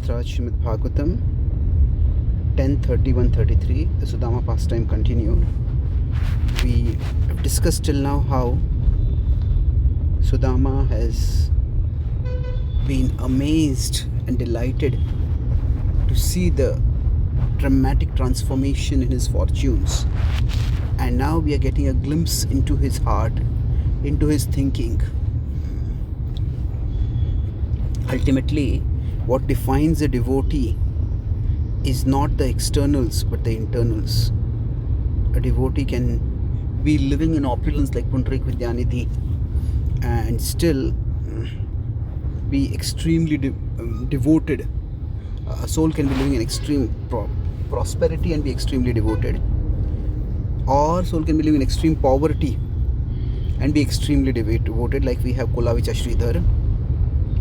Shastra Srimad Bhagavatam 10:31-33, the Sudama pastime continued. We have discussed till now how Sudama has been amazed and delighted to see the dramatic transformation in his fortunes. And now we are getting a glimpse into his heart, into his thinking. Ultimately, what defines a devotee is not the externals but the internals. A devotee can be living in opulence like Pundarik Vidyanidhi and still be extremely devoted. A soul can be living in extreme prosperity and be extremely devoted, or soul can be living in extreme poverty and be extremely devoted, like we have Kulavicha Sridhar.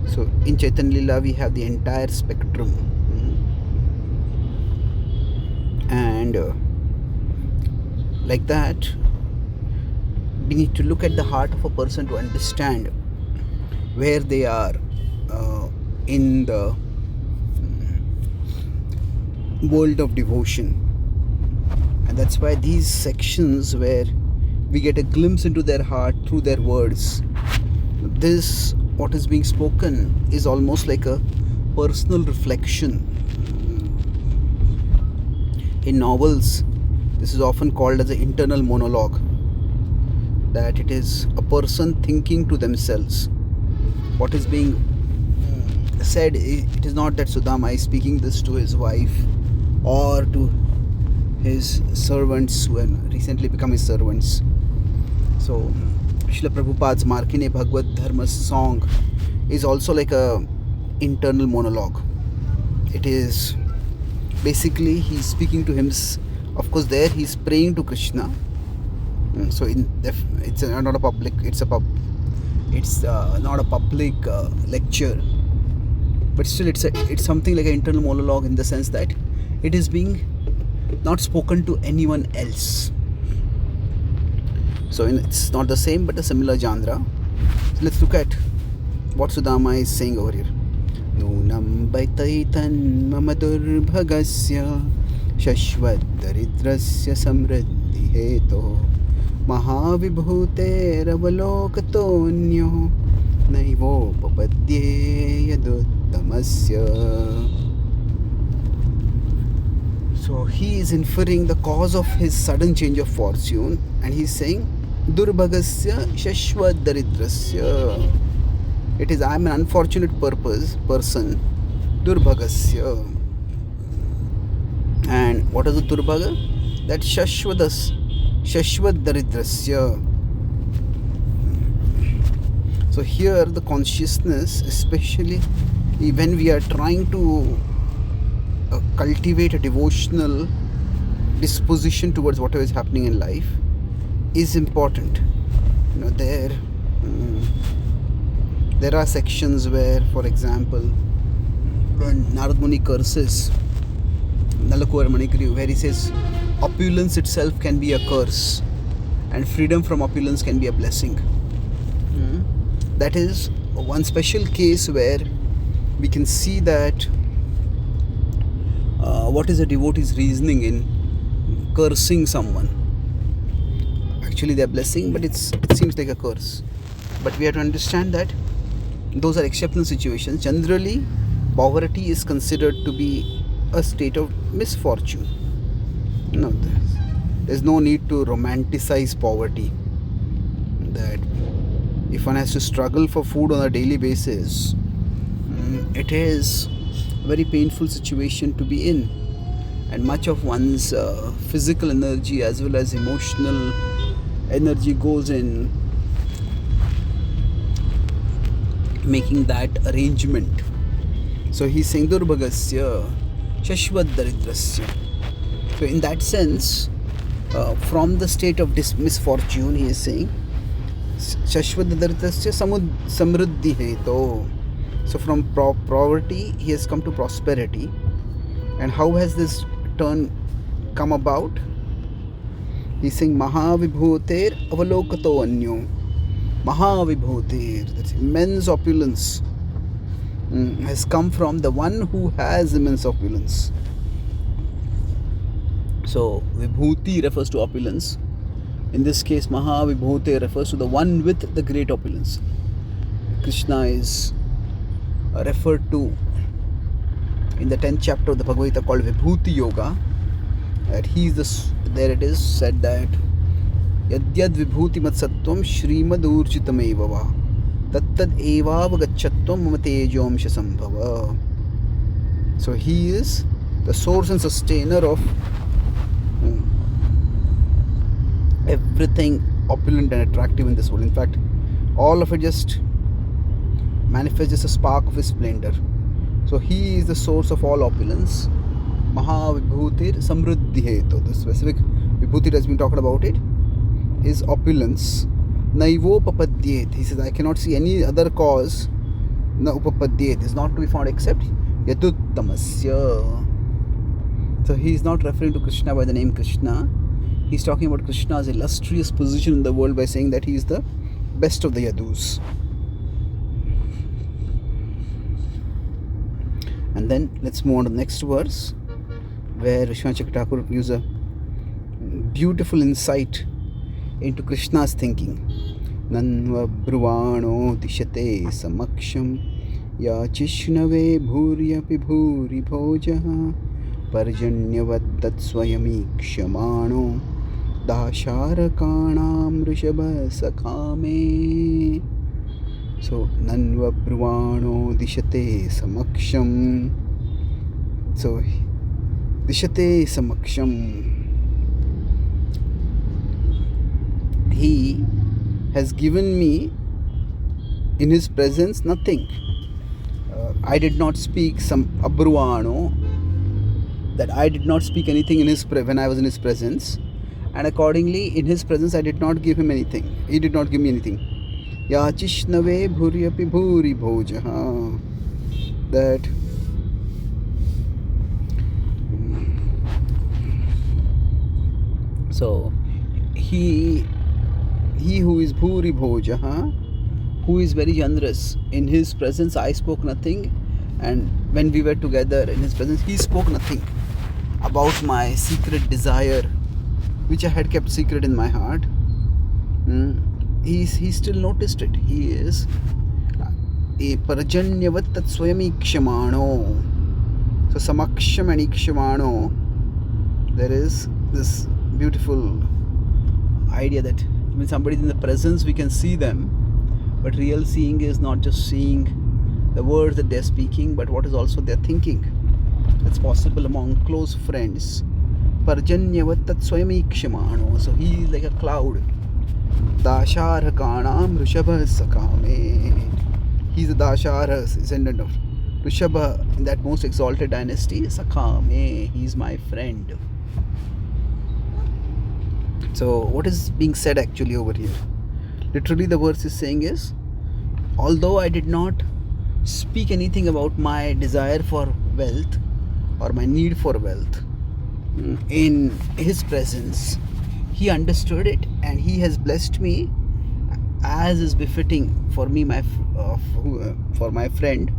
So in Chaitanya Lila we have the entire spectrum, and like that we need to look at the heart of a person to understand where they are in the world of devotion. And that's why these sections where we get a glimpse into their heart through their words, this what is being spoken is almost like a personal reflection. In novels, this is often called as an internal monologue, that it is a person thinking to themselves. What is being said, it is not that Sudama is speaking this to his wife or to his servants who have recently become his servants. So Srila Prabhupada's Markine Bhagavad Dharma song is also like a internal monologue. It is basically he's speaking to him. Of course, there he's praying to Krishna. So it's not a public. It's not a public lecture, but still it's something like an internal monologue in the sense that it is being not spoken to anyone else. So it's not the same but a similar genre. So let's look at what Sudama is saying over here. Nunam baitaitan mamadur bhagasya shashvad daridrasya samriddhi heto mahavibhute ravalokatonnyo naivo papadye yaduttamasya. So he is inferring the cause of his sudden change of fortune, and he is saying Durbhagasya Shashvat Daridrasya. It is I am an unfortunate person. Durbhagasya. And what is the Durbhaga? That Shashvat Daridrasya. So here the consciousness, especially when we are trying to cultivate a devotional disposition towards whatever is happening in life, is important. There are sections where, for example, when Narad Muni curses Nalakuvar Manikari, where he says opulence itself can be a curse and freedom from opulence can be a blessing. That is one special case where we can see that what is a devotee's reasoning in cursing someone. Actually they are blessing, but it seems like a curse. But we have to understand that those are exceptional situations. Generally, poverty is considered to be a state of misfortune. No, there's no need to romanticize poverty. That if one has to struggle for food on a daily basis, it is a very painful situation to be in, and much of one's physical energy as well as emotional energy goes in making that arrangement. So he's saying Durbhagasya Shashvat Daridrasya. So in that sense, from the state of misfortune, he is saying Shashvat Daridrasya Samriddhi heto. So from poverty he has come to prosperity. And how has this turn come about? He's saying Mahavibhuter Avalokato Anyo. Mahavibhuter, that's immense opulence. has come from the one who has immense opulence. So Vibhuti refers to opulence. In this case, Mahavibhuti refers to the one with the great opulence. Krishna is referred to in the 10th chapter of the Bhagavad Gita called Vibhuti Yoga. That he is there it is said that Yadyad Vibhuti Mat Sattvam Shrimad Urjitam Evava Tattad Evavagachatvam Mamatejomsha Sambhava. So he is the source and sustainer of everything opulent and attractive in this world. In fact, all of it just manifests just a spark of his splendor. So he is the source of all opulence. Mahavibhutir Samruddhi Hetu. The specific Vibhuti that has been talked about it is opulence. Naivo Papadyet. He says, I cannot see any other cause. Na Upapadyet is not to be found except Yaduttamasya. So he is not referring to Krishna by the name Krishna. He is talking about Krishna's illustrious position in the world by saying that he is the best of the Yadus. And then let's move on to the next verse, where Vishwanath Thakur gives a beautiful insight into Krishna's thinking. Nanva bruvano dishate samaksham ya chishnave bhuryapi bhuri bhojaha parjanyavat tat swayamikshamano dasharkanam rishabha sakhame. So nanva bruvano dishate samaksham. So dishate samaksham. He has given me in his presence nothing. I did not speak some abruvano, that I did not speak anything in his when I was in his presence, and accordingly in his presence I did not give him anything. He did not give me anything. Ya chishnave bhuryapi bhuri bhojaha. That so he who is bhuri bhojaha, who is very generous, in his presence I spoke nothing, and when we were together in his presence he spoke nothing about my secret desire which I had kept secret in my heart. He still noticed it. He is a parajanyavat tat swayamikshamano. So samaksham and ikshamano, there is this beautiful idea that when somebody is in the presence we can see them, but real seeing is not just seeing the words that they are speaking, but what is also their thinking. That's possible among close friends. Parjanyavat tat swayamikshamano. So he is like a cloud. Dasharhakanam rishabha sakhame. He is the Dashara descendant of Rishabha in that most exalted dynasty. Sakhame, he is my friend. So what is being said actually over here? Literally the verse is saying is, although I did not speak anything about my desire for wealth or my need for wealth in his presence, he understood it and he has blessed me as is befitting for me, for my friend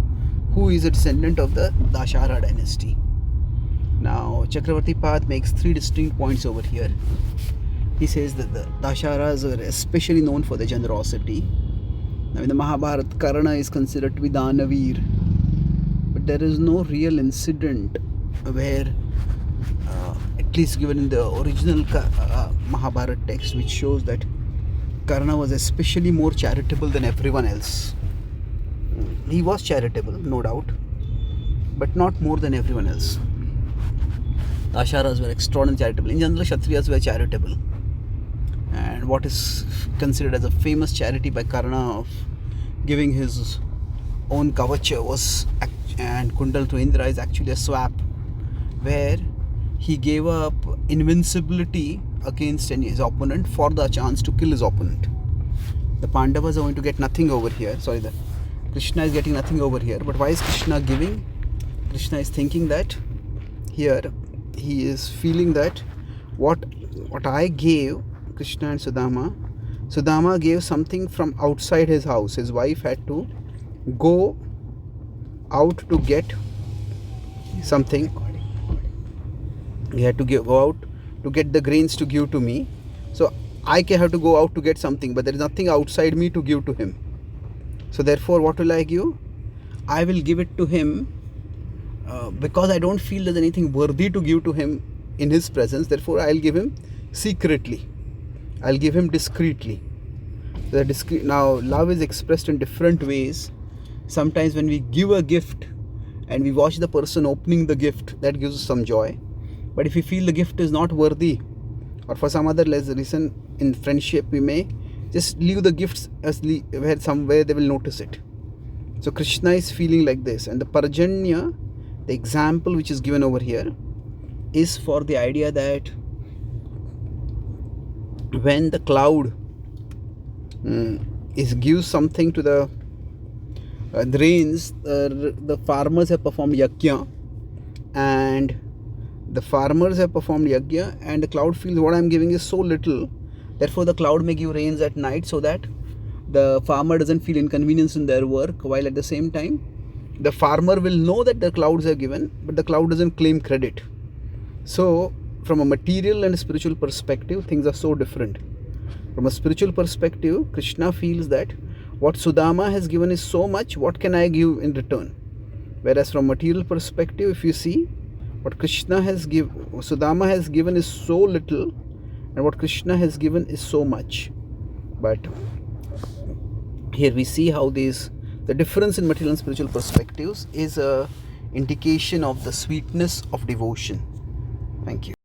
who is a descendant of the Dashara dynasty. Now Chakravarti Path makes three distinct points over here. He says that the Dasharas are especially known for their generosity. Now in the Mahabharata, Karna is considered to be Danavir, but there is no real incident where, at least given in the original Mahabharata text, which shows that Karna was especially more charitable than everyone else. He was charitable, no doubt, but not more than everyone else. Dasharas were extraordinarily charitable. In general, Kshatriyas were charitable. And what is considered as a famous charity by Karna of giving his own kavacha and Kundal to Indra is actually a swap, where he gave up invincibility against his opponent for the chance to kill his opponent. The Pandavas are going to get nothing over here. Krishna is getting nothing over here. But why is Krishna giving? Krishna is thinking that here he is feeling that what I gave Krishna and Sudama gave something from outside his house. His wife had to go out to get something. He had to go out to get the grains to give to me. So I have to go out to get something, but there is nothing outside me to give to him. So therefore, what will I give? I will give it to him because I don't feel there's anything worthy to give to him in his presence. Therefore, I'll give him secretly. I'll give him discreetly. Now, love is expressed in different ways. Sometimes when we give a gift and we watch the person opening the gift, that gives us some joy. But if we feel the gift is not worthy, or for some other reason in friendship, we may just leave the gifts as where somewhere they will notice it. So Krishna is feeling like this, and the Parjanya, the example which is given over here, is for the idea that when the cloud gives something to the rains, the farmers have performed yajna, and the cloud feels what I'm giving is so little, therefore the cloud may give rains at night so that the farmer doesn't feel inconvenience in their work, while at the same time the farmer will know that the clouds are given, but the cloud doesn't claim credit. So from a material and spiritual perspective, things are so different. From a spiritual perspective, Krishna feels that what Sudama has given is so much, what can I give in return? Whereas from material perspective, if you see, what Sudama has given is so little, and what Krishna has given is so much. But here we see how the difference in material and spiritual perspectives is a indication of the sweetness of devotion. Thank you.